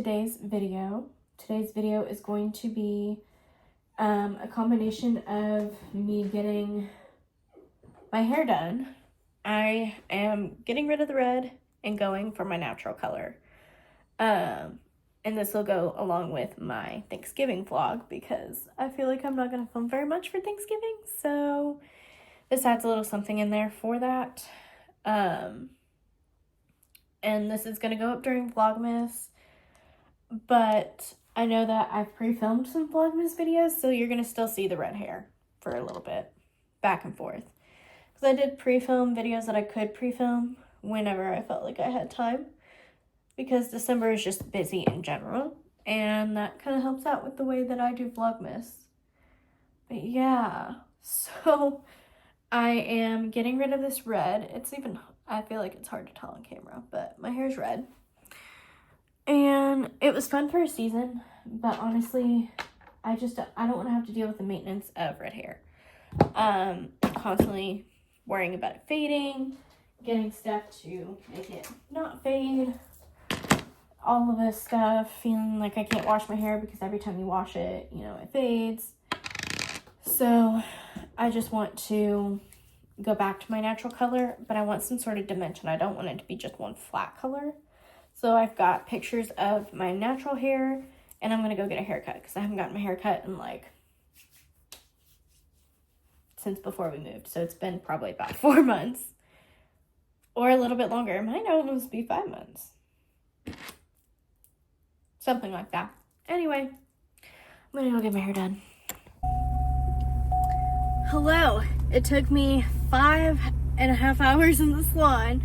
today's video. Today's video is going to be a combination of me getting my hair done. I am getting rid of the red and going for my natural color. And this will go along with my Thanksgiving vlog because I feel like I'm not going to film very much for Thanksgiving. So this adds a little something in there for that. And this is going to go up during Vlogmas. But I know that I've pre-filmed some Vlogmas videos, so you're going to still see the red hair for a little bit, back and forth. Because I did pre-film videos that I could pre-film whenever I felt like I had time. Because December is just busy in general, and that kind of helps out with the way that I do Vlogmas. But yeah, so I am getting rid of this red. I feel like it's hard to tell on camera, but my hair's red. And it was fun for a season, but honestly, I don't want to have to deal with the maintenance of red hair. Constantly worrying about it fading, getting stuff to make it not fade, all of this stuff, feeling like I can't wash my hair because every time you wash it, it fades. So I just want to go back to my natural color, but I want some sort of dimension. I don't want it to be just one flat color. So I've got pictures of my natural hair, and I'm going to go get a haircut because I haven't gotten my hair cut in since before we moved. So it's been probably about 4 months or a little bit longer. It might almost be 5 months. Something like that. Anyway, I'm going to go get my hair done. Hello. It took me 5.5 hours in the salon,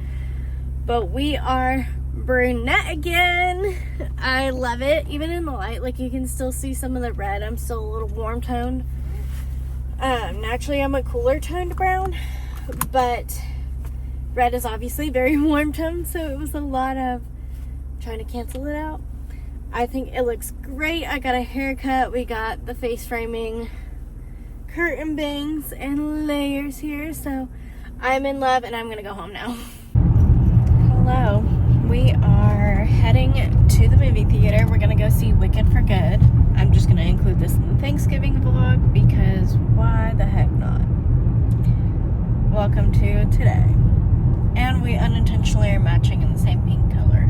but we are brunette again. I love it. Even in the light, you can still see some of the red. I'm still a little warm toned. Naturally I'm a cooler toned brown, but red is obviously very warm toned, so it was a lot of trying to cancel it out. I think it looks great. I got a haircut. We got the face framing, curtain bangs, and layers here, so I'm in love and I'm gonna go home now. Hello. We are heading to the movie theater. We're going to go see Wicked for Good. I'm just going to include this in the Thanksgiving vlog because why the heck not? Welcome to today. And we unintentionally are matching in the same pink color.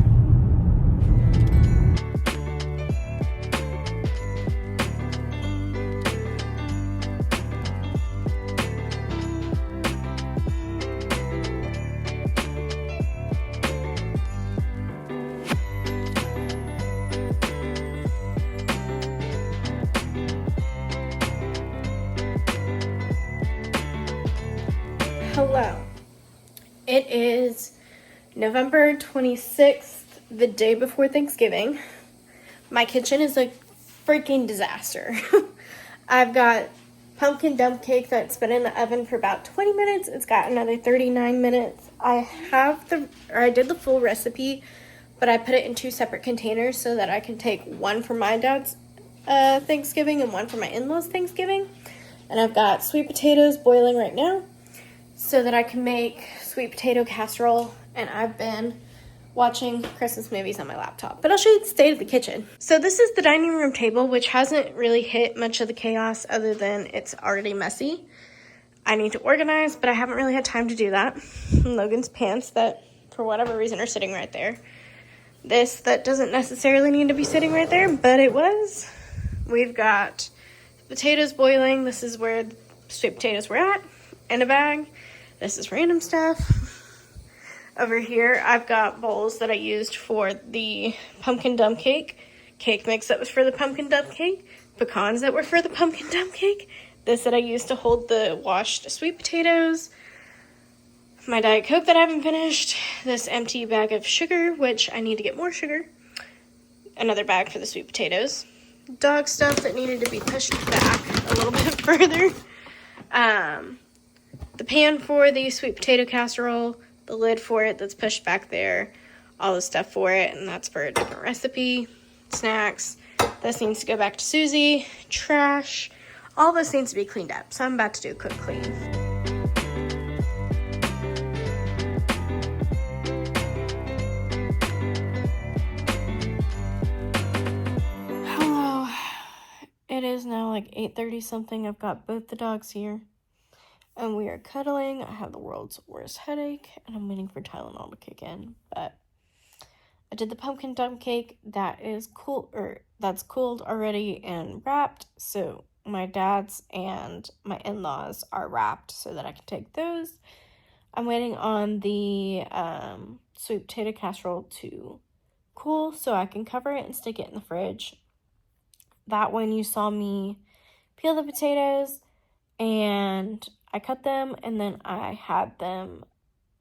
Hello. It is November 26th, the day before Thanksgiving. My kitchen is a freaking disaster. I've got pumpkin dump cake that's been in the oven for about 20 minutes. It's got another 39 minutes. I did the full recipe, but I put it in 2 separate containers so that I can take one for my dad's Thanksgiving and one for my in-laws' Thanksgiving. And I've got sweet potatoes boiling right now, so that I can make sweet potato casserole, and I've been watching Christmas movies on my laptop. But I'll show you the state of the kitchen. So this is the dining room table, which hasn't really hit much of the chaos other than it's already messy. I need to organize, but I haven't really had time to do that. Logan's pants that, for whatever reason, are sitting right there. This that doesn't necessarily need to be sitting right there, but it was. We've got potatoes boiling. This is where the sweet potatoes were at, in a bag. This is random stuff. Over here, I've got bowls that I used for the pumpkin dump cake mix that was for the pumpkin dump cake, pecans that were for the pumpkin dump cake, this that I used to hold the washed sweet potatoes, my Diet Coke that I haven't finished, this empty bag of sugar, which I need to get more sugar, another bag for the sweet potatoes, dog stuff that needed to be pushed back a little bit further, the pan for the sweet potato casserole, the lid for it that's pushed back there, all the stuff for it, and that's for a different recipe, snacks. This needs to go back to Susie, trash, all this needs to be cleaned up, so I'm about to do a quick clean. it is now like 8:30 something. I've got both the dogs here. And we are cuddling. I have the world's worst headache. And I'm waiting for Tylenol to kick in. But I did the pumpkin dump cake. That is cool, that's cooled already and wrapped. So my dad's and my in-laws are wrapped so that I can take those. I'm waiting on the sweet potato casserole to cool so I can cover it and stick it in the fridge. That one you saw me peel the potatoes and I cut them and then I had them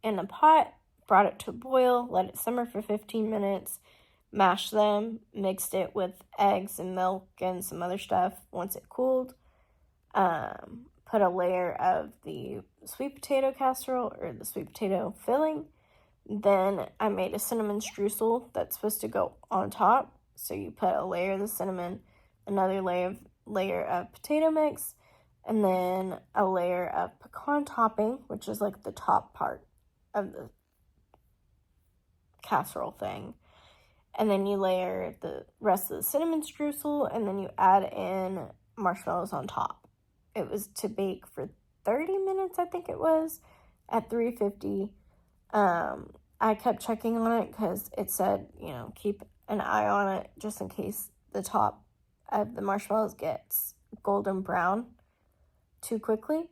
in a pot, brought it to a boil, let it simmer for 15 minutes, mashed them, mixed it with eggs and milk and some other stuff. Once it cooled, put a layer of the sweet potato casserole or the sweet potato filling. Then I made a cinnamon streusel that's supposed to go on top. So you put a layer of the cinnamon, another layer of potato mix, and then a layer of pecan topping, which is like the top part of the casserole thing. And then you layer the rest of the cinnamon streusel, and then you add in marshmallows on top. It was to bake for 30 minutes, I think it was, at 350. I kept checking on it because it said, keep an eye on it just in case the top of the marshmallows gets golden brown too quickly.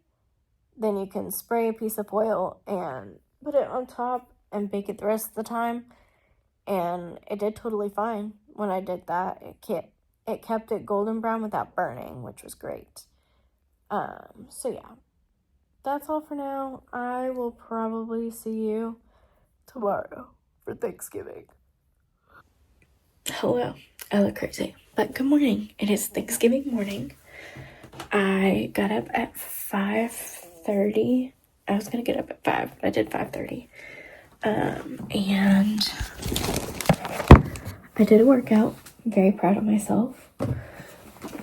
Then you can spray a piece of foil and put it on top and bake it the rest of the time. And it did totally fine when I did that. It kept it golden brown without burning, which was great. So yeah, that's all for now. I will probably see you tomorrow for Thanksgiving. Hello, I look crazy, but good morning. It is Thanksgiving morning. I got up at 5:30. I was gonna get up at 5, but I did 5:30. And I did a workout. I'm very proud of myself.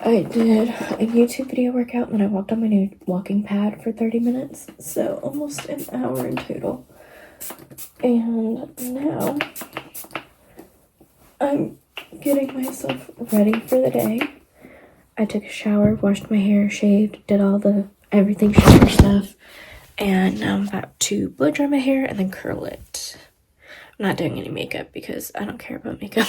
I did a YouTube video workout, and then I walked on my new walking pad for 30 minutes, so almost an hour in total. And now I'm getting myself ready for the day. I took a shower, washed my hair, shaved, did all the everything shower stuff, and now I'm about to blow dry my hair and then curl it. I'm not doing any makeup because I don't care about makeup.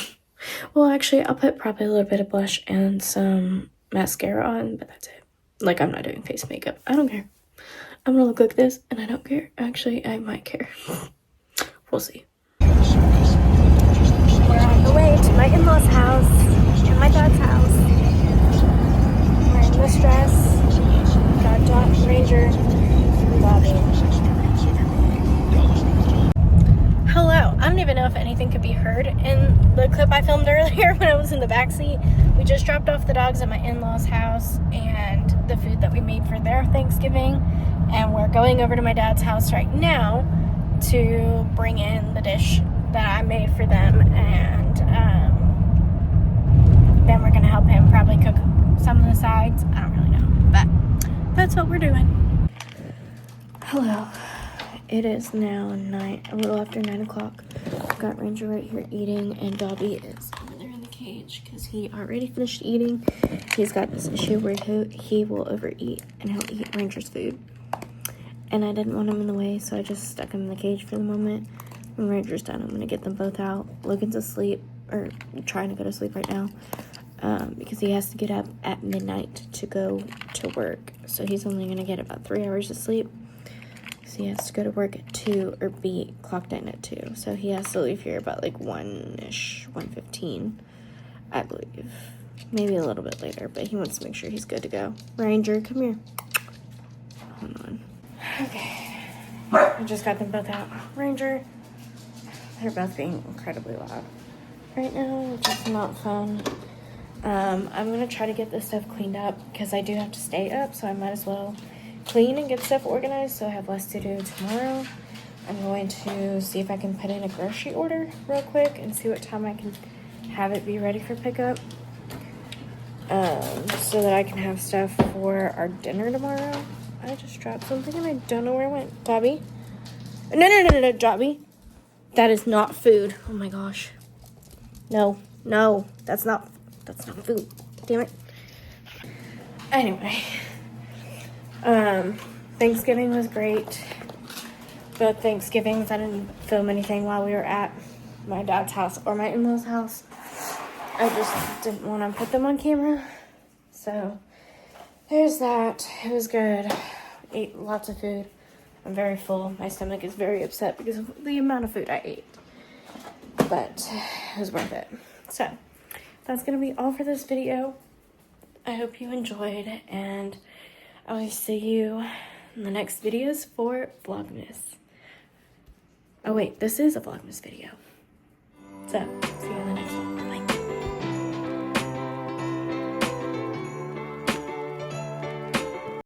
Well, actually, I'll put probably a little bit of blush and some mascara on, but that's it. Like, I'm not doing face makeup. I don't care. I'm gonna look like this, and I don't care. Actually, I might care. We'll see. We're on the way to my in-laws' house and my dad's house. Wearing this dress. Got Ranger and Dobby. Hello. I don't even know if anything could be heard in the clip I filmed earlier when I was in the backseat. We just dropped off the dogs at my in-laws' house and the food that we made for their Thanksgiving. And we're going over to my dad's house right now to bring in the dish that I made for them. And then we're going to help him probably cook some of the sides. I don't really know. But that's what we're doing. Hello. It is now a little after 9 o'clock. I've got Ranger right here eating, and Dobby is over there in the cage because he already finished eating. He's got this issue where he will overeat, and he'll eat Ranger's food. And I didn't want him in the way, so I just stuck him in the cage for the moment. When Ranger's done, I'm going to get them both out. Logan's asleep, or trying to go to sleep right now, because he has to get up at midnight to go to work. So he's only going to get about 3 hours of sleep. So he has to go to work at 2, or be clocked in at 2. So he has to leave here about like 1-ish, 1:15, I believe. Maybe a little bit later, but he wants to make sure he's good to go. Ranger, come here. Hold on. Okay. I just got them both out. Ranger. They're both being incredibly loud right now, which is not fun. I'm going to try to get this stuff cleaned up because I do have to stay up, so I might as well clean and get stuff organized so I have less to do tomorrow. I'm going to see if I can put in a grocery order real quick and see what time I can have it be ready for pickup, so that I can have stuff for our dinner tomorrow. I just dropped something and I don't know where it went. Dobby? No, Dobby. That is not food. Oh my gosh. No, that's not food. Damn it. Anyway, Thanksgiving was great. Both Thanksgivings, I didn't film anything while we were at my dad's house or my in-laws' house. I just didn't want to put them on camera. So, there's that. It was good. Ate lots of food. I'm very full. My stomach is very upset because of the amount of food I ate. But it was worth it. So, that's going to be all for this video. I hope you enjoyed, and I will see you in the next videos for Vlogmas. Oh wait, this is a Vlogmas video. So, see you in the